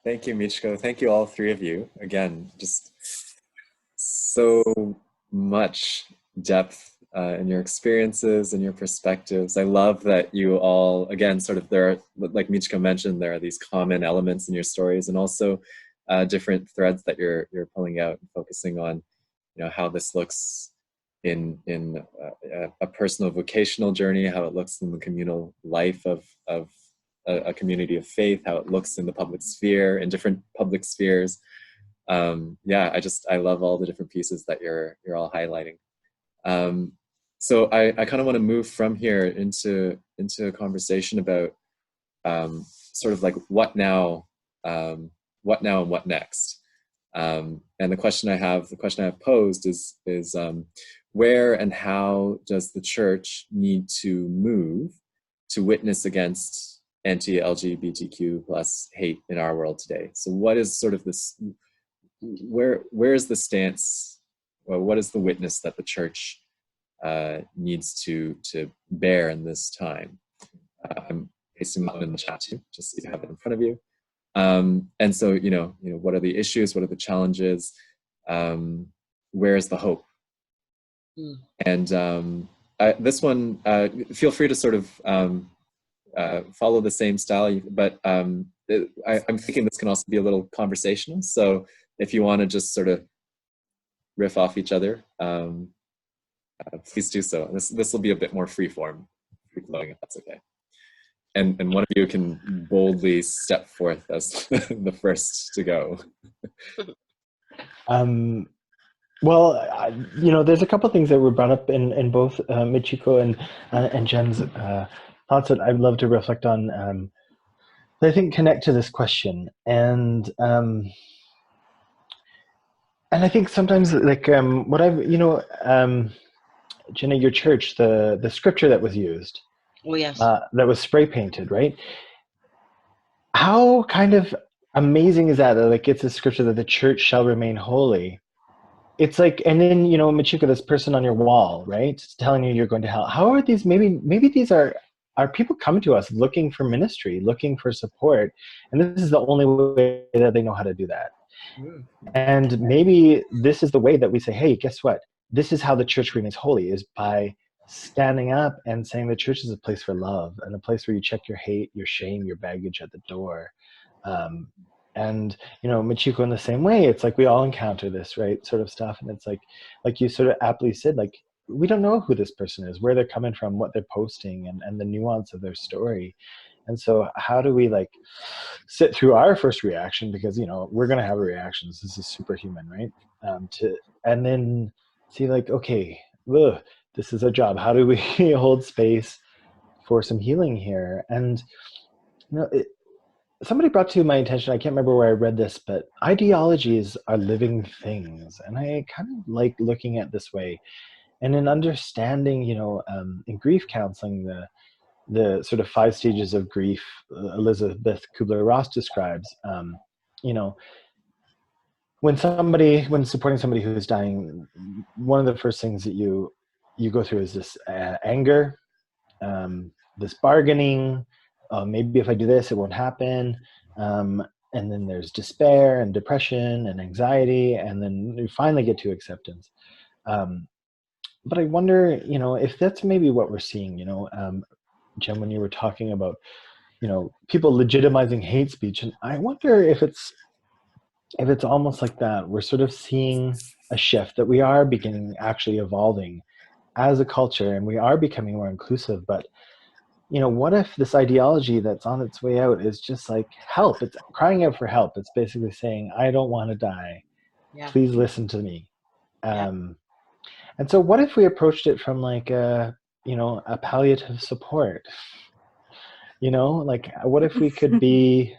Thank you, Michiko. Thank you, all three of you. Again, just so much depth in your experiences and your perspectives. I love that you all, again, sort of there are, like Michiko mentioned, there are these common elements in your stories, and also different threads that you're pulling out and focusing on, how this looks in a personal vocational journey, how it looks in the communal life of a community of faith, how it looks in the public sphere, in different public spheres. Yeah, I love all the different pieces that you're all highlighting. So I kind of want to move from here into a conversation about sort of like what now and what next. And the question I have posed is where and how does the church need to move to witness against anti-LGBTQ plus hate in our world today? So what is sort of this, where is the stance, or what is the witness that the church needs to bear in this time? I'm pasting that in the chat too, just so you have it in front of you. And so, what are the issues? What are the challenges? Where is the hope? And this one, feel free to sort of follow the same style, but I'm thinking this can also be a little conversational. So if you want to just sort of riff off each other, please do so. This will be a bit more free-flowing, if that's okay. And one of you can boldly step forth as the first to go. Well, there's a couple of things that were brought up in both Michiko and Jenn's thoughts that I'd love to reflect on. That I think connect to this question, and I think sometimes like what I've Jenna, your church, the scripture that was used. Oh, yes. That was spray painted, right? How kind of amazing is that? Like, it's a scripture that the church shall remain holy. It's like, and then, Michiko, this person on your wall, right? It's telling you you're going to hell. How are these, maybe these are people coming to us looking for ministry, looking for support. And this is the only way that they know how to do that. And maybe this is the way that we say, hey, guess what? This is how the church remains holy, is by standing up and saying the church is a place for love and a place where you check your hate, your shame, your baggage at the door. And Michiko, in the same way, it's like we all encounter this, right, sort of stuff. And it's like you sort of aptly said, like, we don't know who this person is, where they're coming from, what they're posting, and the nuance of their story. And so how do we like sit through our first reaction, because we're going to have reactions, this is superhuman, right, and then see like, okay, this is a job. How do we hold space for some healing here? And somebody brought to my attention, I can't remember where I read this, but ideologies are living things. And I kind of like looking at this way. And in understanding, in grief counseling, the sort of 5 stages of grief Elizabeth Kubler-Ross describes, when supporting somebody who's dying, one of the first things that you go through is this anger, this bargaining, maybe if I do this, it won't happen. And then there's despair and depression and anxiety, and then you finally get to acceptance. But I wonder, if that's maybe what we're seeing, Jen, when you were talking about, people legitimizing hate speech, and I wonder if it's almost like that. We're sort of seeing a shift, that we are beginning actually evolving as a culture, and we are becoming more inclusive. But what if this ideology that's on its way out is just like help? It's crying out for help. It's basically saying, I don't want to die. Yeah. Please listen to me. And so what if we approached it from like a palliative support? Like, what if we could be,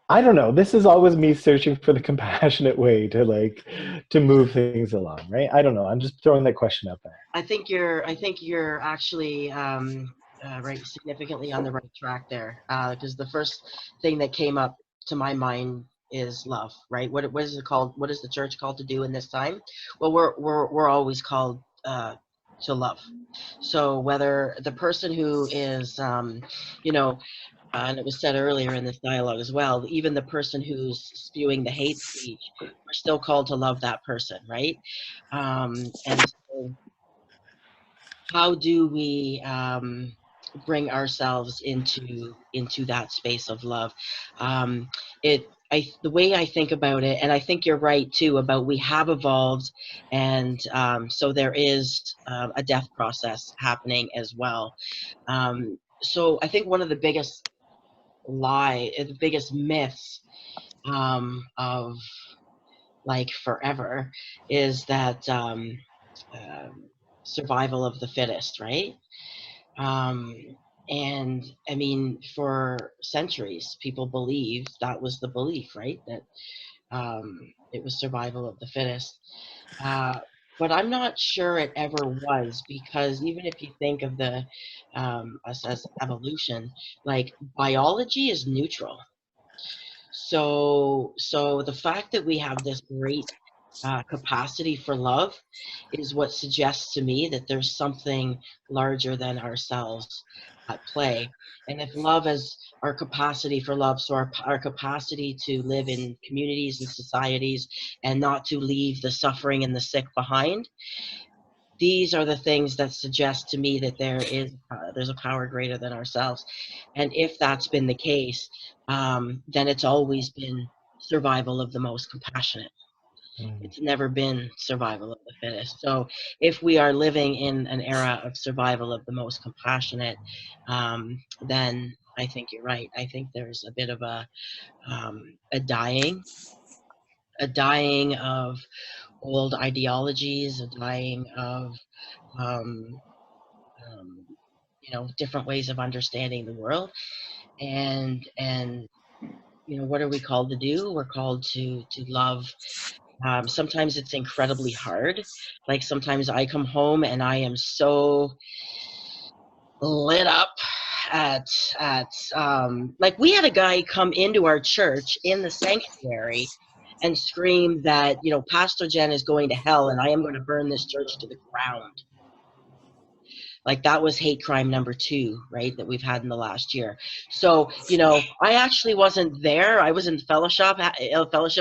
I don't know. This is always me searching for the compassionate way to move things along, right? I don't know. I'm just throwing that question out there. I think you're actually right, significantly on the right track there. Because the first thing that came up to my mind is love, right? What is it called? What is the church called to do in this time? Well, we're always called to love. So whether the person who is and it was said earlier in this dialogue as well, even the person who's spewing the hate speech, we're still called to love that person, right? And so how do we bring ourselves into that space of love? The way I think about it, and I think you're right too, about we have evolved, and so there is a death process happening as well. So I think one of the biggest the biggest myths of like forever is that survival of the fittest, right? Um, and I mean, for centuries, people believed that was the belief, right? That it was survival of the fittest. But I'm not sure it ever was, because even if you think of the us as evolution, like biology is neutral. So the fact that we have this great capacity for love is what suggests to me that there's something larger than ourselves at play. And if love is our capacity for love, so our capacity to live in communities and societies and not to leave the suffering and the sick behind, these are the things that suggest to me that there's a power greater than ourselves. And if that's been the case, then it's always been survival of the most compassionate. It's never been survival of the fittest. So if we are living in an era of survival of the most compassionate, then I think you're right. I think there's a bit of a dying of old ideologies, a dying of um, um, different ways of understanding the world, and what are we called to do? We're called to love. Sometimes it's incredibly hard. Like sometimes I come home and I am so lit up at like we had a guy come into our church in the sanctuary and scream that Pastor Jenn is going to hell and I am going to burn this church to the ground. Like that was hate crime number 2, right, that we've had in the last year. So, I actually wasn't there. I was in fellowship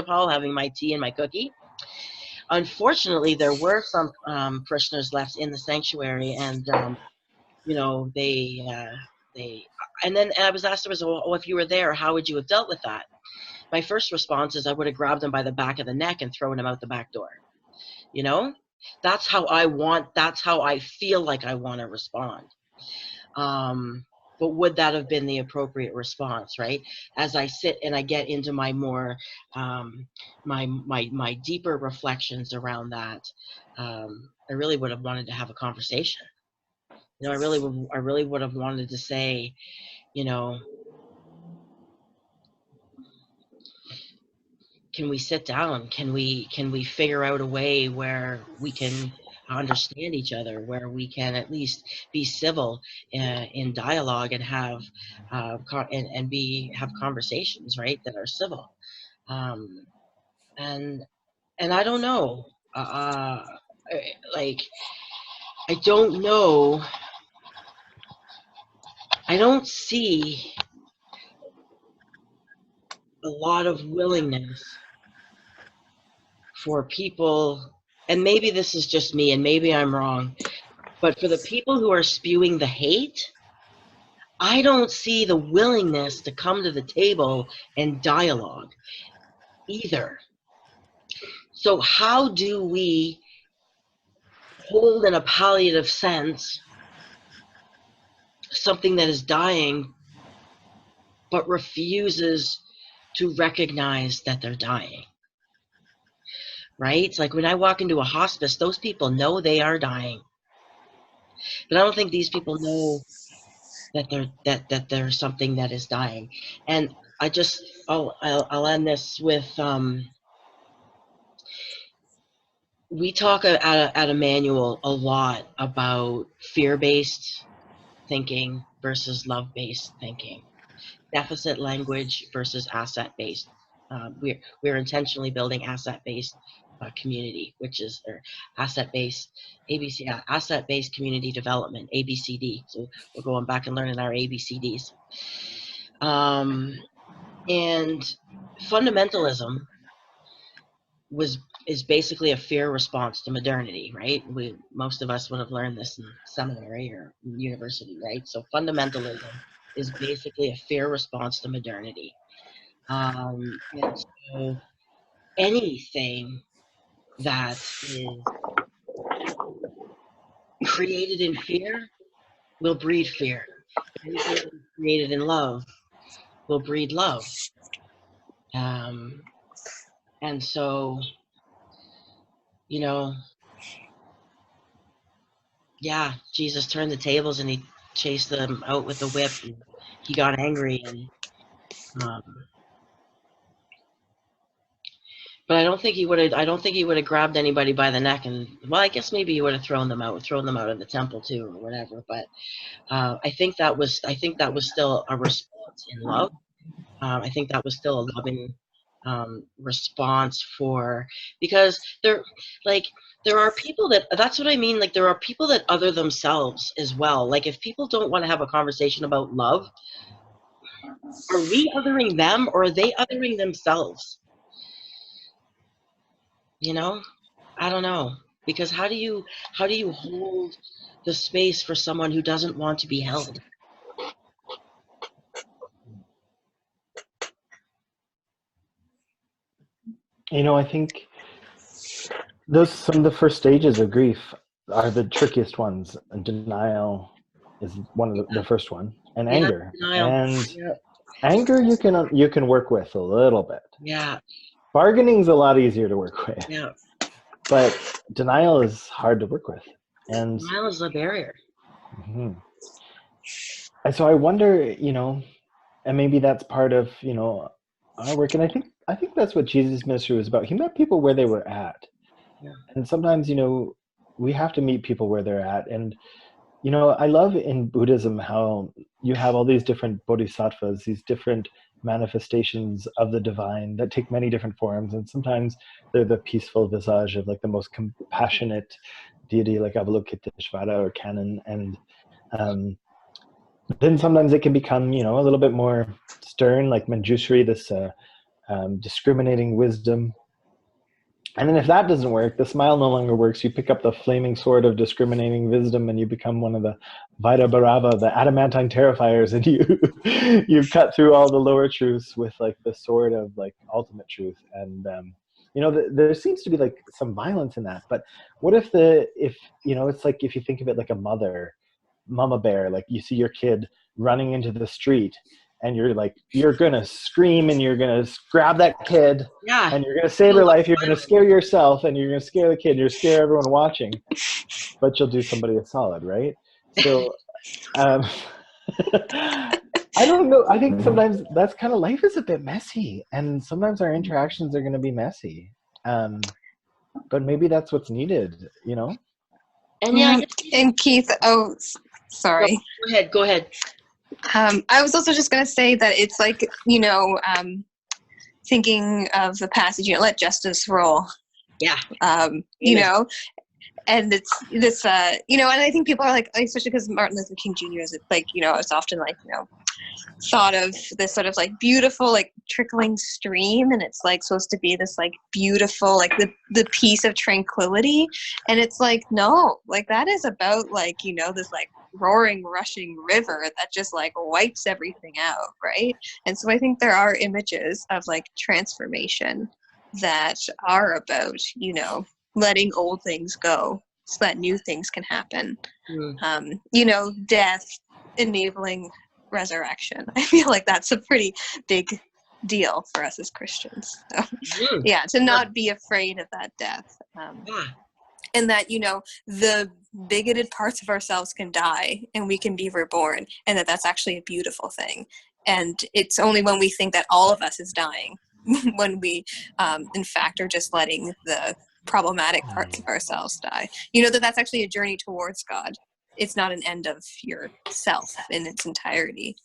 hall having my tea and my cookie. Unfortunately, there were some parishioners left in the sanctuary, and they and then I was asked, well, if you were there, how would you have dealt with that? My first response is I would have grabbed him by the back of the neck and thrown him out the back door. That's how I feel like I want to respond. But would that have been the appropriate response, right? As I sit and I get into my more my deeper reflections around that, I really would have wanted to have a conversation. I really would have wanted to say, can we sit down? Can we figure out a way where we can understand each other, where we can at least be civil in dialogue and have have conversations, right, that are civil. And I don't know, like I don't know. I don't see a lot of willingness for people, and maybe this is just me and maybe I'm wrong, but for the people who are spewing the hate, I don't see the willingness to come to the table and dialogue either. So how do we hold in a palliative sense something that is dying but refuses to recognize that they're dying? Right? It's like when I walk into a hospice, those people know they are dying. But I don't think these people know that there's something that is dying. And I'll end this with we talk at Emmanuel a lot about fear-based thinking versus love-based thinking, deficit language versus asset-based. We're intentionally building asset-based community, which is asset-based asset-based community development, ABCD. So we're going back and learning our ABCDs. And fundamentalism is basically a fear response to modernity, right? Most of us would have learned this in seminary or university, right? So fundamentalism is basically a fear response to modernity. And so anything that is created in fear will breed fear. Anything that is created in love will breed love. And so, you know, yeah, Jesus turned the tables and he chased them out with the whip. And he got angry, and but I don't think he would have. I don't think he would have grabbed anybody by the neck and, well, I guess maybe he would have thrown them out of the temple too, or whatever. But I think that was still a response in love. I think that was still a loving response because there are people that's what I mean. Like, there are people that other themselves as well. Like, if people don't want to have a conversation about love, are we othering them or are they othering themselves? I don't know, because how do you hold the space for someone who doesn't want to be held? I think some of the first stages of grief are the trickiest ones. And denial is one of the first one, and anger. Denial. And Yeah. anger you can work with a little bit. Yeah. Bargaining's a lot easier to work with. Yeah. But denial is hard to work with. And denial is the barrier. Mm-hmm. And so I wonder, and maybe that's part of, our work. And I think that's what Jesus' ministry was about. He met people where they were at. Yeah. And sometimes, we have to meet people where they're at. And, I love in Buddhism how you have all these different bodhisattvas, these different manifestations of the divine that take many different forms. And sometimes they're the peaceful visage of like the most compassionate deity like Avalokiteshvara or Canon. And then sometimes it can become, a little bit more stern, like Manjushri, this discriminating wisdom. And then if that doesn't work, the smile no longer works. You pick up the flaming sword of discriminating wisdom and you become one of the Vaida Bharava, the adamantine terrifiers, and you cut through all the lower truths with like the sword of like ultimate truth. And there seems to be like some violence in that. But what if it's like, if you think of it like a mama bear, like you see your kid running into the street and you're gonna scream and you're gonna grab that kid, Yeah. and you're gonna save their life. You're gonna scare yourself and you're gonna scare the kid. You're scare everyone watching, but you'll do somebody a solid, right? So I don't know. I think sometimes that's kind of, life is a bit messy, and sometimes our interactions are gonna be messy. But maybe that's what's needed, And yeah, and Keith, sorry. Go ahead. I was also just going to say that it's like, thinking of the passage, let justice roll. Yeah. And it's this, and I think people are like, especially because Martin Luther King Jr. is like, it's often like, thought of this sort of like beautiful, like trickling stream, and it's like supposed to be this like beautiful, like the peace of tranquility. And it's like, no, like that is about like, this like roaring, rushing river that just like wipes everything out, right? And so I think there are images of like transformation that are about, letting old things go so that new things can happen. Death enabling resurrection. I feel like that's a pretty big deal for us as Christians. So, to not be afraid of that death. And that, the bigoted parts of ourselves can die and we can be reborn, and that's actually a beautiful thing. And it's only when we think that all of us is dying when we, in fact, are just letting the problematic parts of ourselves die. That's actually a journey towards God. It's not an end of yourself in its entirety.